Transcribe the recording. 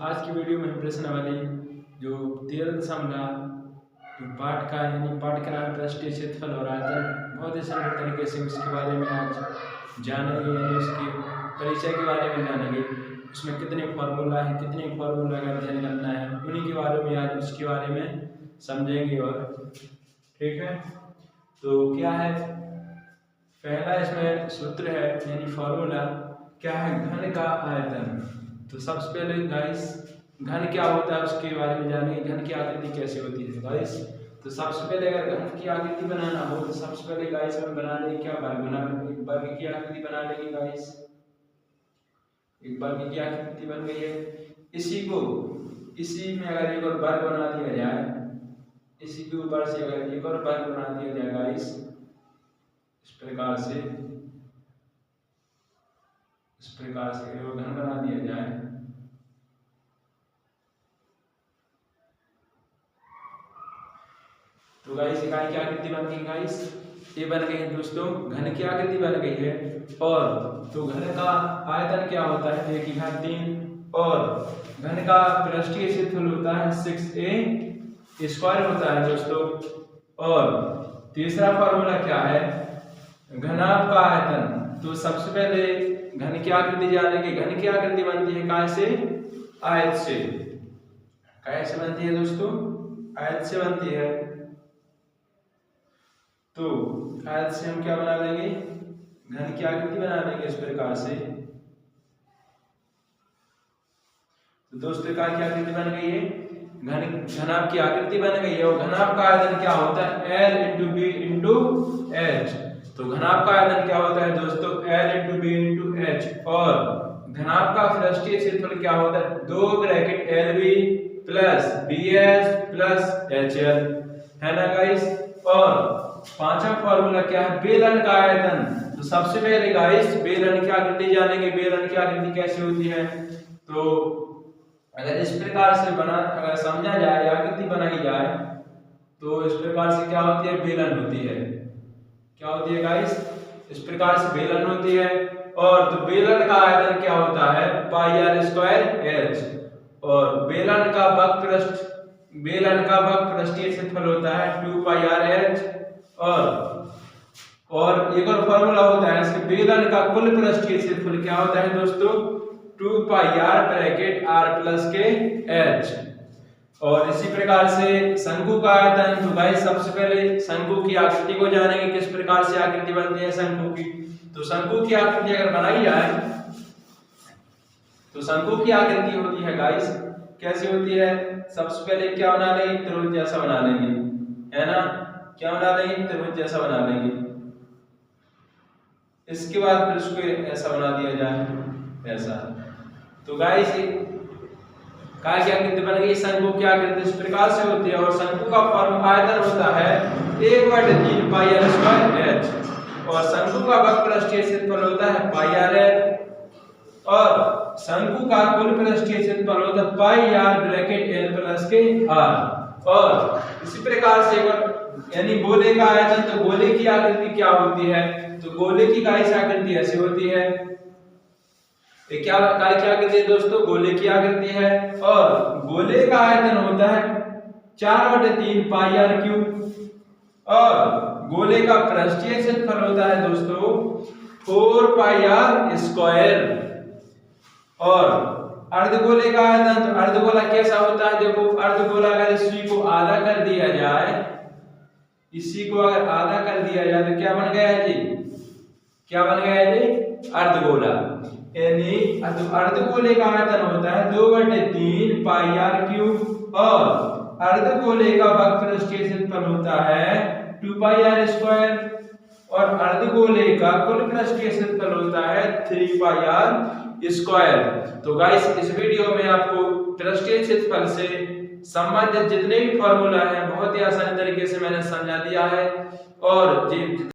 आज की वीडियो में हम प्रश्नावली जो 13 जो पाठ का यानी पाठ का नाम पृष्ठीय क्षेत्रफल और आयतन बहुत ही सरल तरीके से उसके बारे में आज जानेंगे, यानी उसके परिचय के बारे में जानेंगे। उसमें कितने फार्मूला है, कितने फार्मूला का अध्ययन करना है, उन्हीं के बारे में आज उसके बारे में समझेंगे। और ठीक है, तो क्या है पहला इसमें सूत्र है यानी फार्मूला क्या है, घन का आयतन। तो सबसे पहले गाइस घन क्या होता है उसके बारे में जानेंगे, घन की आकृति कैसे होती है गाइस। तो सबसे पहले अगर घन की आकृति बनाना हो तो सबसे पहले गाइस हम बना लेंगे क्या, वर्ग बना लेंगे। एक वर्ग की आकृति बना लेंगे गाइस, एक वर्ग की आकृति बन गई है। इसी में अगर एक और वर्ग बना दिया जाए, इसी के ऊपर से अगर एक और वर्ग बना दिया जाए गाइस इस प्रकार से घन बना दिया जाए, तो गाइस इकाई की आकृति बन गई गाइस, ये बन गई है दोस्तों, घन की आकृति बन गई है। और तो घन का आयतन क्या होता है 1/3 और घन का पृष्ठीय क्षेत्रफल होता है 6a² होता है दोस्तों। और तीसरा फार्मूला क्या है, घनाभ का आयतन। तो सबसे पहले घन की आकृति जानेंगे। घन की आकृति बनती है काय से, आयत से। काय से बनती है दोस्तों, आयत से बनती है। तो आयत से हम क्या बना लेंगे, घन की आकृति बना लेंगे इस प्रकार से। तो दोस्तों काय की आकृति बन गई है, घनाभ की आकृति बन गई है। और घनाभ का आयतन क्या होता है, L × B × H। तो घनाभ का आयतन क्या होता है दोस्तों, L × B × H। और घनाभ का पृष्ठीय क्षेत्रफल क्या होता है, 2 ब्रैकेट LB + BH + HL है ना गाइस। और पांचवा फार्मूला क्या है, बेलन का आयतन। तो सबसे पहले गाइस बेलन की आकृति जानेंगे। बेलन की आकृति कैसे होती है, तो अगर इस प्रकार से अगर समझा जाए, आकृति बनाई जाए, तो इस प्रकार से क्या होती है, बेलन होती है। क्या होती है गाइस, इस प्रकार से बेलन होती है। और तो बेलन का आयतन क्या होता है, πr² H। और बेलन का बक पृष्ठीय क्षेत्रफल होता है 2πrH। और एक और फार्मूला होता है इसके, बेलन का कुल पृष्ठीय क्षेत्रफल क्या होता है दोस्तों, 2πr+r+k H। और इसी प्रकार से शंकु का आयतन। तो गाइस सबसे पहले शंकु की आकृति को जानेंगे, किस प्रकार से आकृति बनती है शंकु की। तो शंकु की आकृति अगर बनाई जाए तो शंकु की आकृति होती है गाइस, कैसी होती है, सबसे पहले क्या बना लेंगे, त्रिभुज जैसा बना लेंगे, है ना। क्या बना लेंगे, त्रिभुज जैसा बना लेंगे। इसके बाद फिर उसको ऐसा बना दिया जाए, ऐसा। तो गाइस काय की आकृति बन गई, शंकु की आकृति इस प्रकार से होती है। और शंकु का आयतन होता है 1/3 πr² H। और शंकु का बक पृष्ठीय क्षेत्रफल होता है πrH। और शंकु का कुल पृष्ठीय क्षेत्रफल होता है πr+L+k R। और इसी प्रकार से यानी गोले का आयतन। तो गोले की आकृति क्या होती है, तो गोले की गाइस आकृति ऐसी होती है, क्या काय की आकृति है दोस्तों, गोले की आकृति है। और गोले का आयतन होता है 4/3 πr³। और गोले का पृष्ठीय क्षेत्रफल होता है दोस्तों 4πr²। और अर्धगोले का आयतन। तो अर्धगोला कैसा होता है, देखो अर्धगोला अगर इसी को आधा कर दिया जाए, इसी को अगर आधा कर दिया जाए तो क्या बन गया है जी, क्या बन गया है जी, अर्धगोला। यानी अर्धगोले का आयतन होता है 2/3 πr³। और अर्धगोले का बक पृष्ठीय क्षेत्रफल होता है 2πr²। और अर्धगोले का कुल पृष्ठीय क्षेत्रफल होता है 3πr²। तो गाइस इस वीडियो में आपको पृष्ठीय क्षेत्रफल से संबंधित जितने भी फार्मूला हैं बहुत ही आसान तरीके से मैंने समझा दिया है। और